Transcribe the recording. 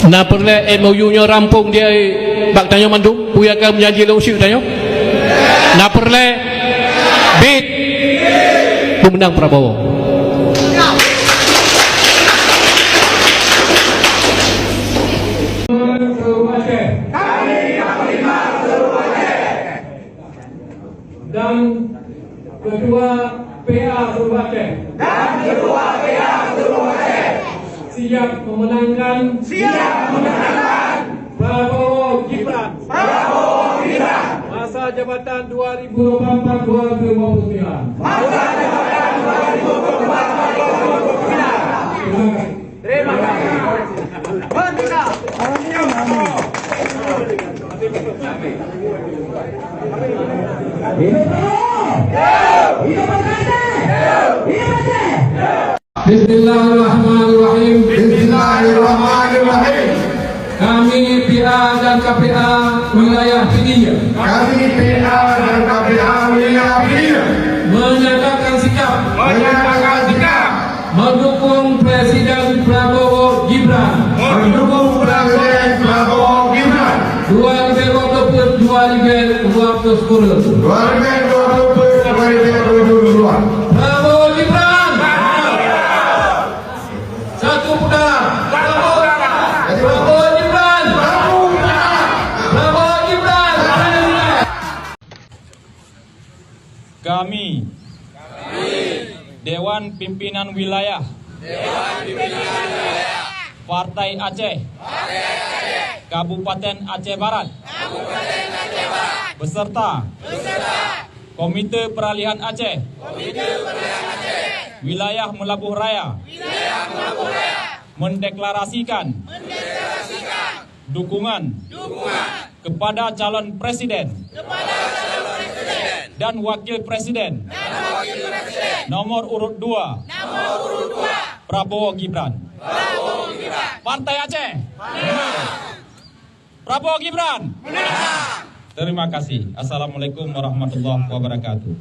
Nah perle MOU-nya rampung dia bak tanya mandum puya akan menjanji longsi tanya. Nah perle bid pemenang Prabowo. Dan ketua PA Seluruh Aceh siap memenangkan Prabowo Gibran masa jabatan 2024-2029. Terima kasih. Bismillahirrahmanirrahim. Bismillahirrahmanirrahim. Kami PA dan KPA wilayah Pinia menyatakan sikap mendukung Presiden Prabowo Gibran 2024-2029. Prabowo Gibran satu putaran. Prabowo Gibran. Prabowo Gibran. Kami Dewan Pimpinan Wilayah Partai Aceh Kabupaten Aceh Barat beserta Komite Peralihan Aceh Wilayah Melabuh Raya mendeklarasikan dukungan kepada calon presiden dan wakil presiden nomor urut 2 Prabowo Gibran. Partai Aceh Prabowo Gibran. Terima kasih. Assalamualaikum warahmatullahi wabarakatuh.